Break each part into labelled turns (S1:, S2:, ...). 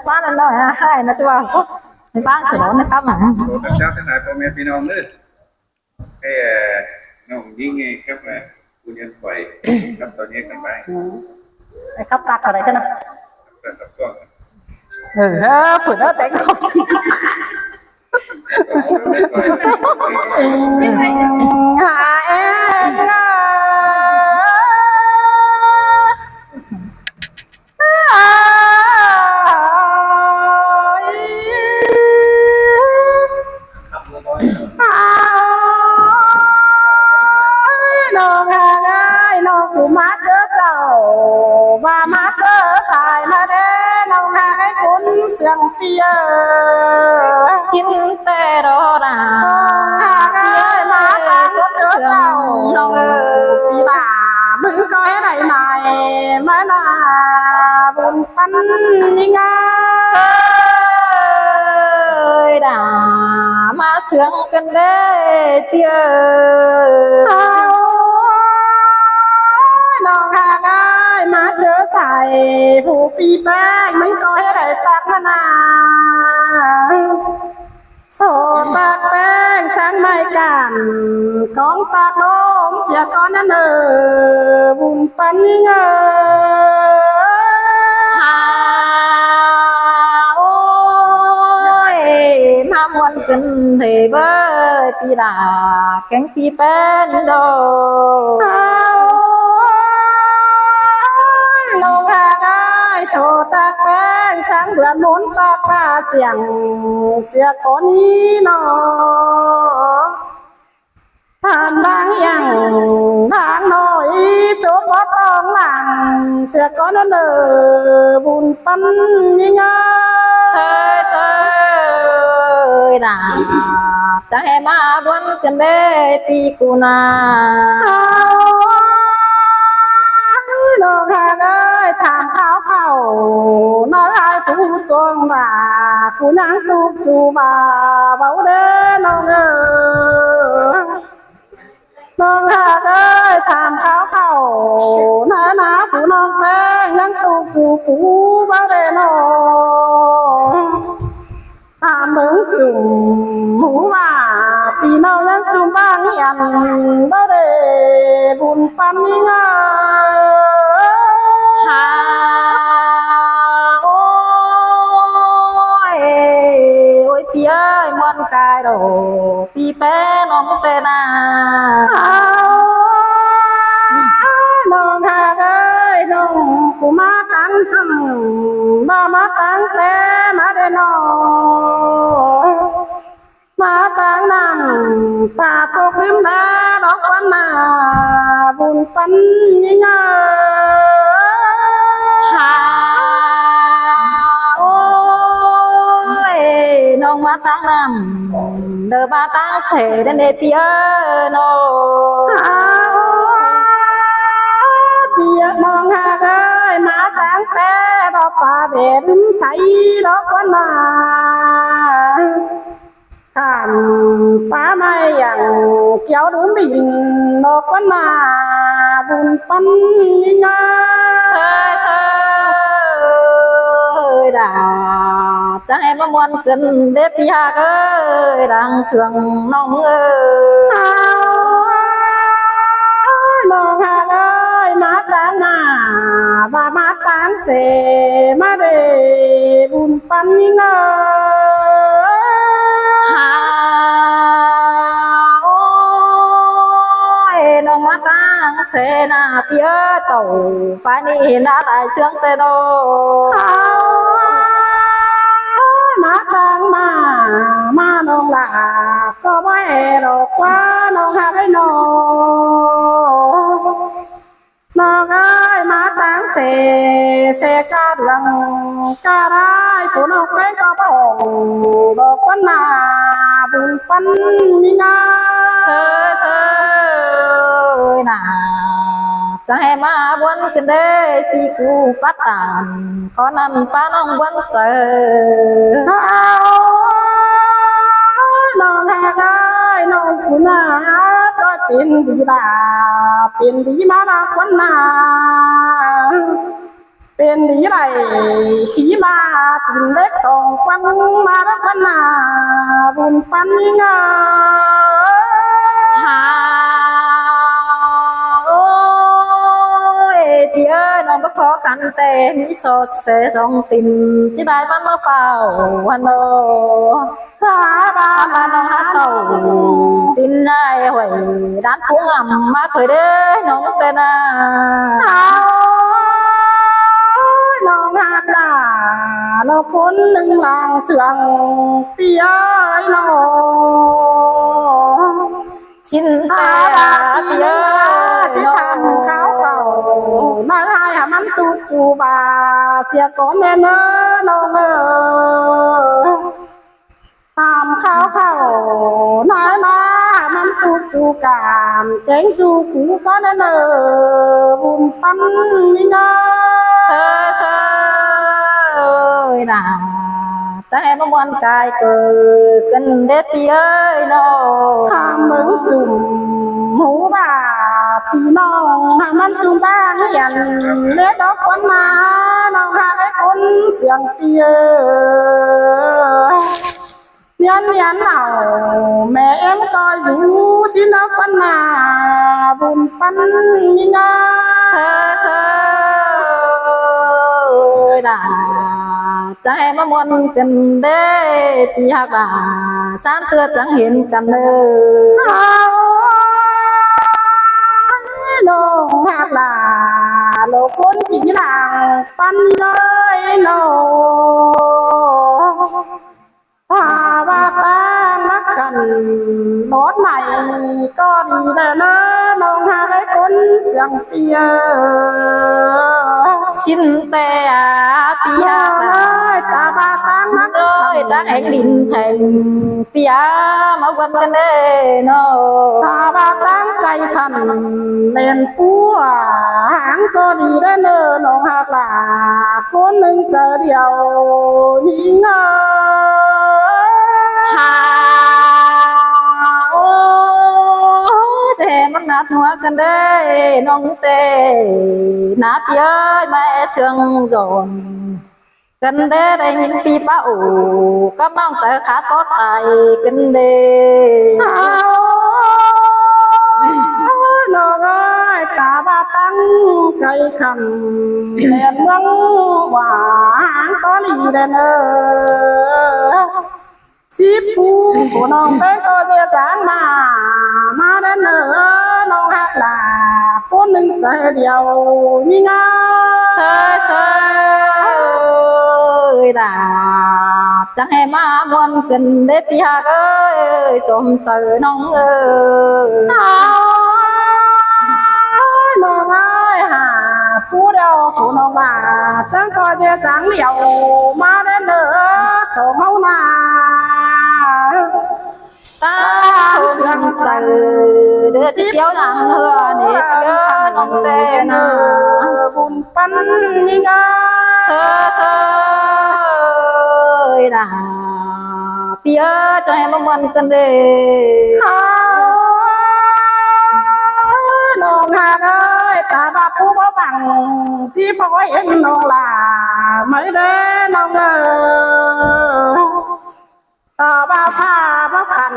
S1: บ้านนั่นหน่อยนะใช่นะจ๊ะในบ้านเสร็จแล้วนะครับหมา
S2: โอ้ตั้งเจ้าทั้งหลายพ่อแม่พี่น้องเด้อให้น้องยิ่งไงครับผู้เรียนปล่อยครับตอนนี้กันไป
S1: ไอ้ครับตักอะไรกันนะ
S2: ครับก็
S1: ฝืนแล้วแต่งเขาสิหาเองน้องหาง่ายน้องกูมาเจอเจ้าว่ามาเจอสายมาเด้น้องหาให้คุณเสียงเตี้ยชิ้นแต่รอหนาหาง่ายมาตามเจอเจ้าน้องพี่บ่ามึงก็ให้ไหนไหนมาหน้าบนปันยังไงเสยด่ามาเสียงกันเด้เตี้ยน้องหาง่ายมาเจอใส่ผู้ปีแป้งมึงก็ให้ไหนตักมานาโซตากแป้งแสงไม่กันกองตากลมเสียก้อนนั่นบุญปันเงหาโอ้ยมามวนกันเถเบยปีดาแกงปีแป้งโดลงหาง่ายโซตากแป้งแสงเดือนหมุนตากฟ้าเสียงคนนี้นอผ่านบางอย่างทางน้อยจบบ่ต้องหลังเสียก้อนนั่นบุญปันยังไงเสยด่าจะให้มาบนกันเด้ตีกูนาน้องหาได้ทางเขาน้อยไอ้ผู้ตวงบ่าผู้นั่งตูบจูบ่าเบาเด้น้องน้องหาได้ทางเขาหน้าผู้น้องแป้งนั่งตูบจูผู้เบาเด้น้องตามมึงจุ่มหูว่าปีน้องยังจุ่มบ้างยันเบาเด้บุญปันยังไงโอ้ยพี่เอ้ยมวนกายโดพี่แป้น้องเตนาน้องหาเอ้ยน้องกูมาตั้งทำมาตั้งแต่มาได้น้องมาตั้งนั่งป่าตกริมแลดอกวันนาบุญปันยังไงโอ้ยน้องมาตั้งนำเดินมาตั้งเสด็จเนเตียโนเตียมองหาเลยมาตั้งแต่ดอกป่าเบ็ดใสดอกวันนาข้ามป่าไม่อย่างเกี่ยวดื่มบินดอกวันนาบุญปันยังไงเสยด่าจะให้มามวนกันเด็ดยากเอ้ยดังเสืองน้องเอ้ยน้องหาเอ้ยมาตั้งมาตั้งเสมาเดบุญปันยังไงโอ้ยน้องมาตั้งเสนาเตี้ยเต่าฟ้านี่น่าตายเสื่องเตโดมาตั้งมาน้องละก็ไม่หรอกว่าน้องหาให้น้องเอ้ยมาตั้งเสกาดลังกาได้ผู้น้องไปก็บ่ดอกวันนาบุญปันนี่นาเสยน่าจะให้มาบนกันเด้ตีกูปัตตานขอนั้นป้าน้องบนเจอน้องหาได้น้องกูนาก็เป็นดีดาเป็นดีมาลาวันนา เป็นหนีไรขี่มาตินเล็กสองควังมารักนาบุญปันงา
S3: หาโอ้ยเดี๋ยวน้องก็ขอกันแต่มีสดเสสองตินจิบายมันมาเฝ้าวันโน
S1: หาบา
S3: มาน้องหาเต่าตินได้หวยร้านผู้งำมาเคยเด้อน้องเตนา
S1: น้องหักดาเราคนหนึ่งลางเสืองเปียน้อง
S3: ชินแต่เปีย
S1: ที่ทำเขาเก่ามาให้มันตุจูบาเสียก่อนแน่เนอน้องตามเขานามันตุจูกามแกงจูกูก็แน่เนอบุญปั้นนี่นะ
S3: เซน่ะใจมันวันกายเกิดกันเด็ดเอ้ยน้อง
S1: ทำมือจุ่มหูบ่าพี่น้องทำมันจุ่มบ้านเหียนเล็ดดอกคนมาน้องหาไอ้คนเสียงเตี้ยเนียนเหนาแม่เอ็มก็อยู่สินอกคนนาบุญปั้นนี่นะ
S3: เซน่ะใจมามวนกันเด้ตีหักสานเตือจังเห็นกันเลย
S1: น้องหักโลกคนกี่หลังปั้นเลยน้องถ้าว่าตั้งรักกันรถใหม่ก็ดีแล้วนะน้องหักไอ้คนเสียงเตี้ย
S3: ชินแต่ปีหา
S1: ตาบาตังนัก
S3: เอ้ยตั้งแห่งดินแทงปีหามาวันกันเด้เนาะ
S1: ตาบาตังไก่ขันเล่นปัวหางก็ดีได้เนอน้องหักคนหนึ่งเจอเดียวยิง
S3: หาโอ้เจมันนัดหัวกันเด้น้องเต้นัดเยอะแม่เชื่องโดนกันเด้ได้ยินปีป้าอูก็มองเจอขาก็ตายกันเด้
S1: น้องตาบาตังไก่ขันเล่นเมืองหวานก็ดีได้เนอสิปูน้องเป็นก็เสียจางมาได้เนอน้องหักคนหนึ่งใจเดียวมีงา
S3: เซด่าจังให้มาวนกันเด็ดยากเอ้ยจมเจอน้องเอ้ย
S1: น้องหาผู้เดียวผู้น้องจังก็เสียจางเดียวมาได้เนอสมเฮานา
S3: ตาสมใจเดือดเดียวหนังเหือเด็ดเยอะน้องเต้นะ
S1: บุญปันยิ่ง
S3: เซด่าเปียใจมาวันกันเด้
S1: น้องหาเลยตาบาผู้บ่บังจีพอยเอ็นน้องไม่ได้น้องตาบาผ้าบ่ขัน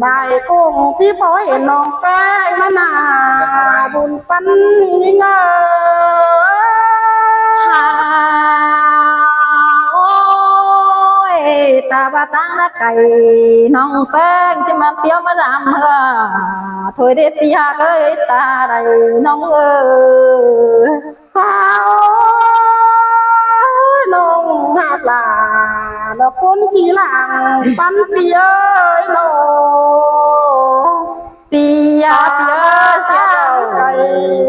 S1: ได้กุ้งจีพอยเอ็นน้องแป้งมะนาวบุญปันยิ่ง
S3: หาโอ้ยตาบาตังละไก่น้องแป้งจะมาเตี้ยวมาดำเหือถอยเด็ดปีหาเอ้ยตาไรน้องเอ้ย
S1: น้องหักแล้วคนกี่หลังปั้นเปียน้อง
S3: เปียเสียเจ้า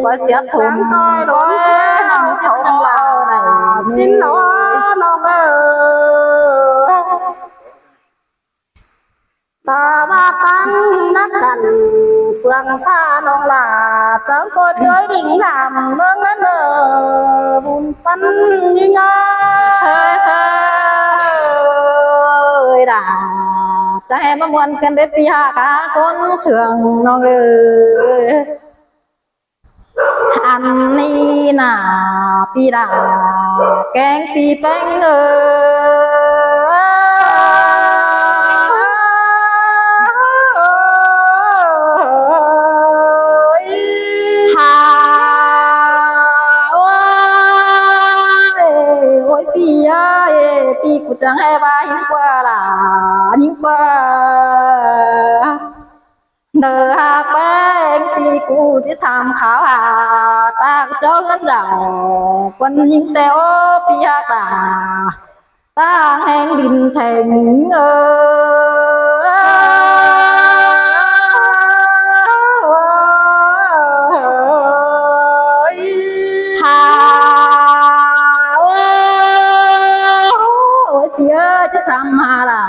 S3: ก็เสียสมก็น้องจะต้องเล่าไหน
S1: สิ้นน้องตาบาตังนักกันเฟืองฟ้าน้องเจ้าก็เจอดิ่งดำเมืองนั้นบุญปันยิ่ง
S3: เซด่าใจมามวนกันเด็ดปีหากาคนเสื่องน้องเอ้ยหา อันนี้น่ะปีดาแกงปีแป้งหาโอ้ยปีเอ้ยปีกูจะให้บ้ายิ่งกว่าล่ะยิ่งกว่าเดินแป้งปีกูที่ทำขาวหาตาเจ้าเงินดาวคนยิ่งแต่โอปีหาตาแห้งดินแทงหาโอ้ยปีเอ้ยจะทำมาล่ะ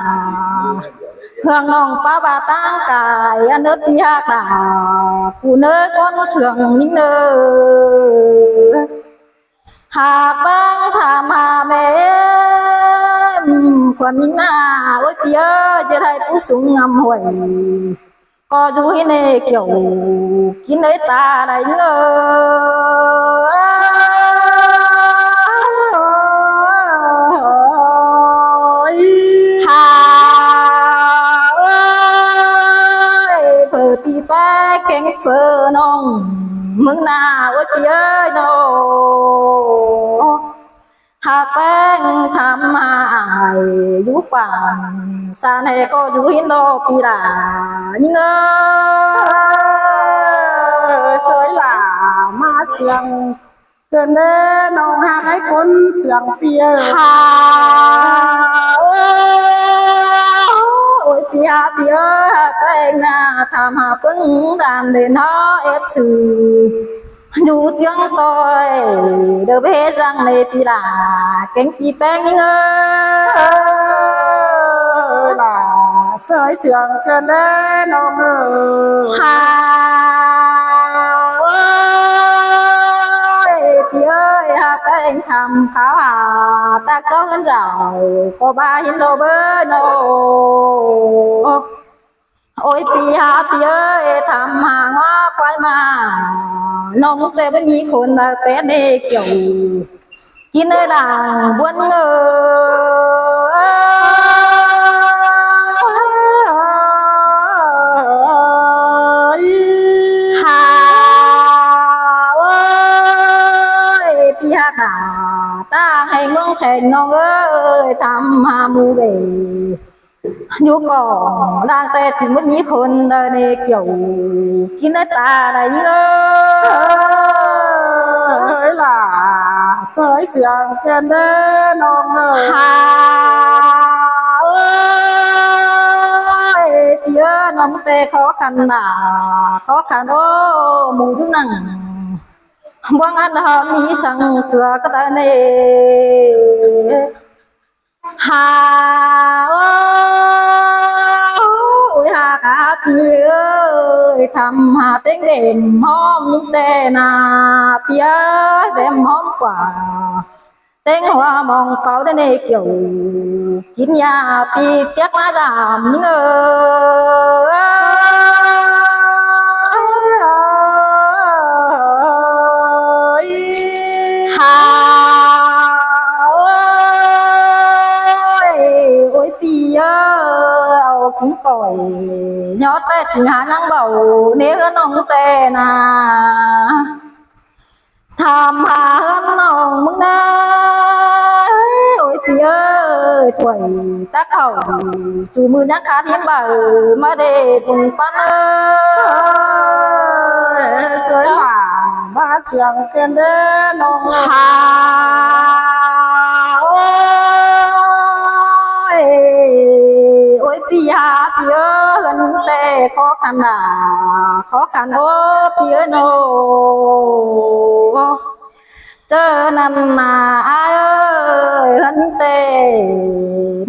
S3: เพื่องน้องป้าบาตั้งกายอันเนื้อปีหากาผู้เนื้อก้อนเสื่องนิ่งเนื้อหาบ้างถามหาแม่ความนิ่งหน้าโอ้ยปีเอ้ยจะได้ผู้สูงงามห่วยก็ดูให้เนเกี่ยวกินในตาได้เงหาเปิดปีแป้แกงเฟอน้องมึงหน้าโอ้ยปีเอ้ยน้องหาแป้งทำมาอยู่ป่านสานให้ก็อยู่หินโดปีลายิ่ง
S1: สวยหล่ามาเสียงเกินเด้น้องหาให้คนเสียงเปีย
S3: หาโอ้ยปีหาปีเอ้ยแป้งหน้าทำหาปึ้งดานเดินท้อเอฟซีอยู่เจียงตอยเดอเบรังในปีลาแกงปีแป้งยิ่ง
S1: หล่าสวยเสียงเกินเด้น้อง
S3: หาโอ้ยปีเอ้ยหาแป้งทำขาวหาตาเจ้าเงินเจ้าก็บาหินโดเบอร์โนโอ้ยปีหาปีเอ้ยทำหางอควายมาน้องแต่ไม่มีคนมาแต่เด็กเกี่ยวกินเนื้อด่างบวนเงหาโอ้ยปีหาตาให้เมืองแข่งน้องเอ้ยทำหามูเบอยู่ก่อนด่างแต่ถึงไม่มีคนในเกี่ยวกินในตาได้เง
S1: ยหล่าสวยเสียงเกินเด้น้อง
S3: หาโอ้ยปีเอ้ยน้องแต่ขอขันหนาขอขันโอ้หมูทุกนั่งบางอันหอมีสังเกลือก็ได้เนหาโอ้ยหากาพี่เอ้ยทำหาเต็งเด่นหอมนุ่มแต่นาพี่เอ้ยแดมหอมกว่าเต็งหัวมองเป่าได้ในเกี่ยวกินยาปีเตี้ยมาดามนี่เอ้ยหาโอ้ยปีเอ้ยเอาคุ้งก่อยยอดแต่ถึงหานังเบาเนื้อน้องแต่นาทำหาน้องมึงนะโอ้ยพี่เอ้ยถวยตาเข่าจูมือนักขาเทียนบ่ามาเด็ดปัน
S1: สวยหล่ามาเสียงเกินเด้น้อง
S3: หาโอ้ยโอ้ยพี่หาพี่เอ้ยแต่ขอขันหนาขอขันโอ้พี่เอ้ยโนเจอนันนาเอ้ยฮันเต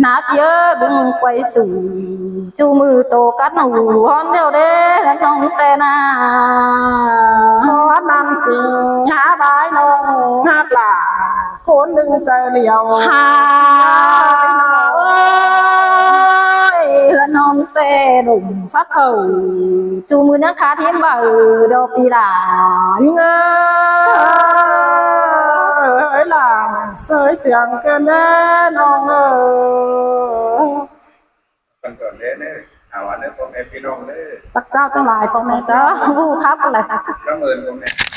S3: นาพี่เอ้ยบึงไกวสู่จูมือโตกัดหนูฮอนเดียวเด้ฮันน้องแต่นา
S1: ฮอนนั่นจริงหาบายน้องหาปลาคนดึงใจเหลียว
S3: หาโอ้ยฮันน้องแต่ đụng phát khẩu dù mưa nước khá thiên bảo đồ pi là nhưng
S1: ơi là sơi xiềng cơn đê nong
S2: Phần còn thế nữa hào anh nữa con em phi nông nữa
S1: tắc trao tương lai con mẹ
S3: đó vu khắp là
S2: cảm ơn con em